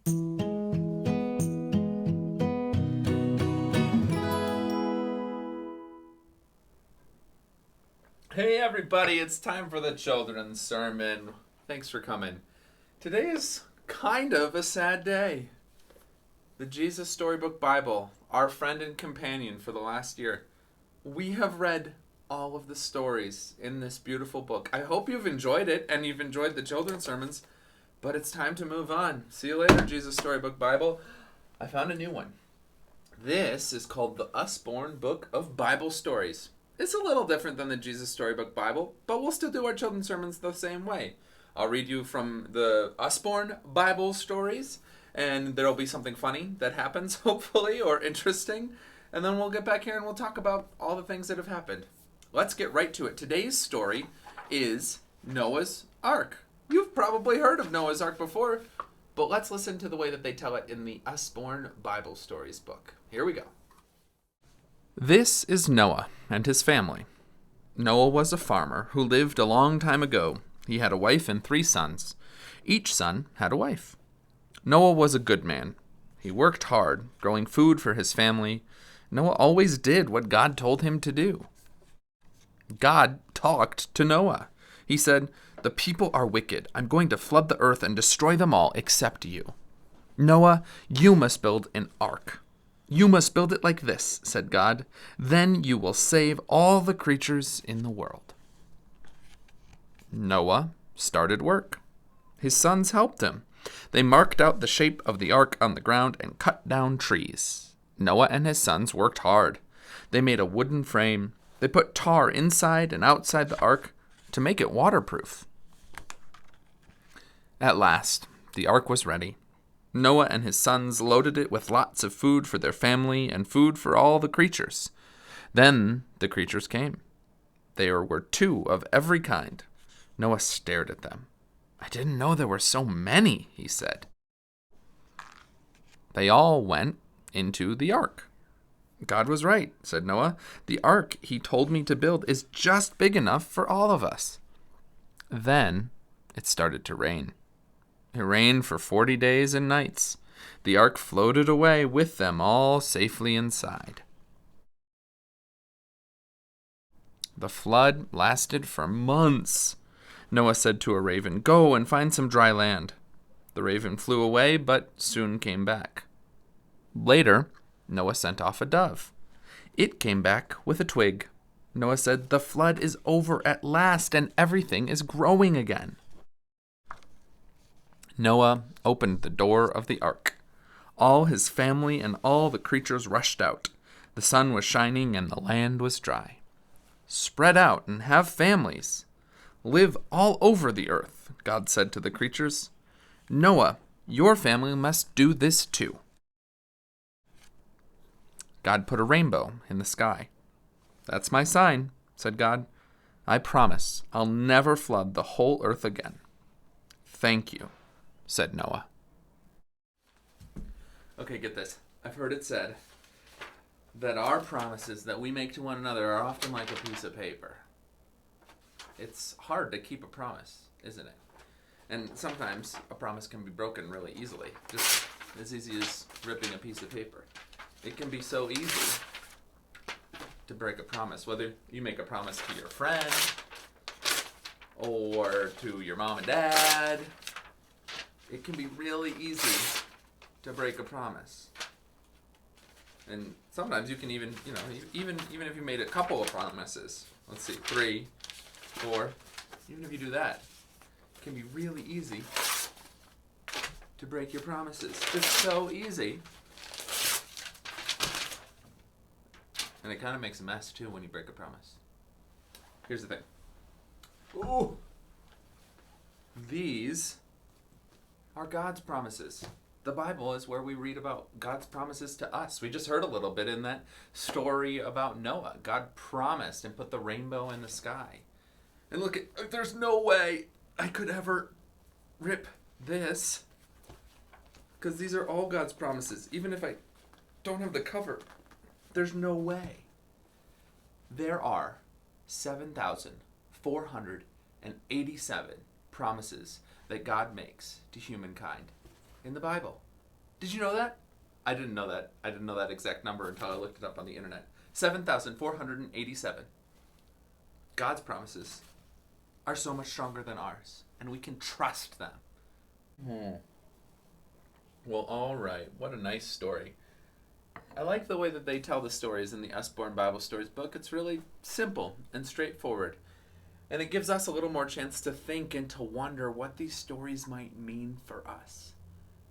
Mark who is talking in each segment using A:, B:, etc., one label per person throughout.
A: Hey everybody, it's time for the children's sermon. Thanks for coming. Today is kind of a sad day. The Jesus Storybook Bible, our friend and companion for the last year. We have read all of the stories in this beautiful book. I hope you've enjoyed it and you've enjoyed the children's sermons, but it's time to move on. See you later, Jesus Storybook Bible. I found a new one. This is called the Usborne Book of Bible Stories. It's a little different than the Jesus Storybook Bible, but we'll still do our children's sermons the same way. I'll read you from the Usborne Bible stories, and there'll be something funny that happens, hopefully, or interesting. And then we'll get back here and we'll talk about all the things that have happened. Let's get right to it. Today's story is Noah's Ark. You've probably heard of Noah's Ark before, but let's listen to the way that they tell it in the Usborne Bible Stories book. Here we go. This is Noah and his family. Noah was a farmer who lived a long time ago. He had a wife and 3 sons. Each son had a wife. Noah was a good man. He worked hard, growing food for his family. Noah always did what God told him to do. God talked to Noah. He said, "The people are wicked. I'm going to flood the earth and destroy them all except you. Noah, you must build an ark. You must build it like this," said God. "Then you will save all the creatures in the world." Noah started work. His sons helped him. They marked out the shape of the ark on the ground and cut down trees. Noah and his sons worked hard. They made a wooden frame. They put tar inside and outside the ark to make it waterproof. At last, the ark was ready. Noah and his sons loaded it with lots of food for their family and food for all the creatures. Then the creatures came. There were 2 of every kind. Noah stared at them. "I didn't know there were so many," he said. They all went into the ark. "God was right," said Noah. "The ark he told me to build is just big enough for all of us." Then it started to rain. It rained for 40 days and nights. The ark floated away with them all safely inside. The flood lasted for months. Noah said to a raven, "Go and find some dry land." The raven flew away, but soon came back. Later, Noah sent off a dove. It came back with a twig. Noah said, "The flood is over at last, and everything is growing again." Noah opened the door of the ark. All his family and all the creatures rushed out. The sun was shining and the land was dry. "Spread out and have families. Live all over the earth," God said to the creatures. "Noah, your family must do this too." God put a rainbow in the sky. "That's my sign," said God. "I promise I'll never flood the whole earth again." "Thank you," said Noah. Okay, get this. I've heard it said that our promises that we make to one another are often like a piece of paper. It's hard to keep a promise, isn't it? And sometimes a promise can be broken really easily, just as easy as ripping a piece of paper. It can be so easy to break a promise, whether you make a promise to your friend or to your mom and dad. It can be really easy to break a promise. And sometimes you can even if you made a couple of promises, let's see, 3, 4, even if you do that, it can be really easy to break your promises. Just so easy. And it kind of makes a mess too when you break a promise. Here's the thing. Ooh! These are God's promises. The Bible is where we read about God's promises to us. We just heard a little bit in that story about Noah. God promised and put the rainbow in the sky. And look, there's no way I could ever rip this, because these are all God's promises. Even if I don't have the cover, there's no way. There are 7,487 promises that God makes to humankind in the Bible. Did you know that? I didn't know that. I didn't know that exact number until I looked it up on the internet. 7,487. God's promises are so much stronger than ours, and we can trust them. Well, all right. What a nice story. I like the way that they tell the stories in the Usborne Bible Stories book. It's really simple and straightforward. And it gives us a little more chance to think and to wonder what these stories might mean for us.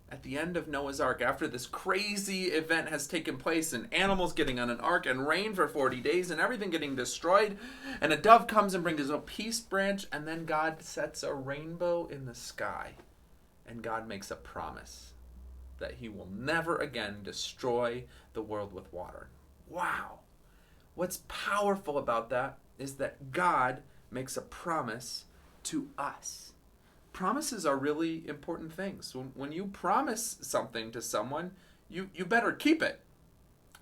A: At the end of Noah's Ark, after this crazy event has taken place, and animals getting on an ark, and rain for 40 days, and everything getting destroyed, and a dove comes and brings a peace branch, and then God sets a rainbow in the sky. And God makes a promise that he will never again destroy the world with water. Wow. What's powerful about that is that God makes a promise to us. Promises are really important things. When you promise something to someone, you better keep it.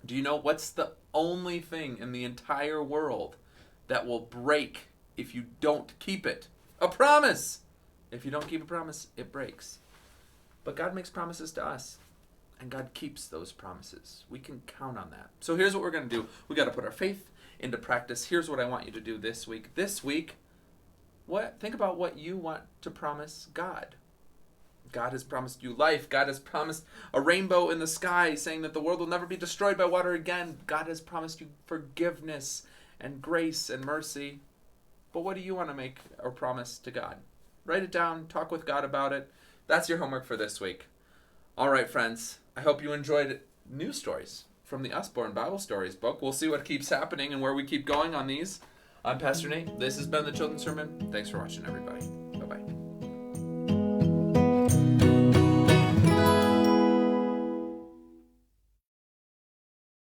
A: Do you know what's the only thing in the entire world that will break if you don't keep it? A promise! If you don't keep a promise, it breaks. But God makes promises to us, and God keeps those promises. We can count on that. So here's what we're going to do. We got to put our faith into practice. Here's what I want you to do this week. This week, think about what you want to promise God. God has promised you life. God has promised a rainbow in the sky, saying that the world will never be destroyed by water again. God has promised you forgiveness and grace and mercy. But what do you want to make or promise to God? Write it down. Talk with God about it. That's your homework for this week. All right, friends. I hope you enjoyed news stories from the Usborne Bible Stories book. We'll see what keeps happening and where we keep going on these. I'm Pastor Nate. This has been the Children's Sermon. Thanks for watching, everybody.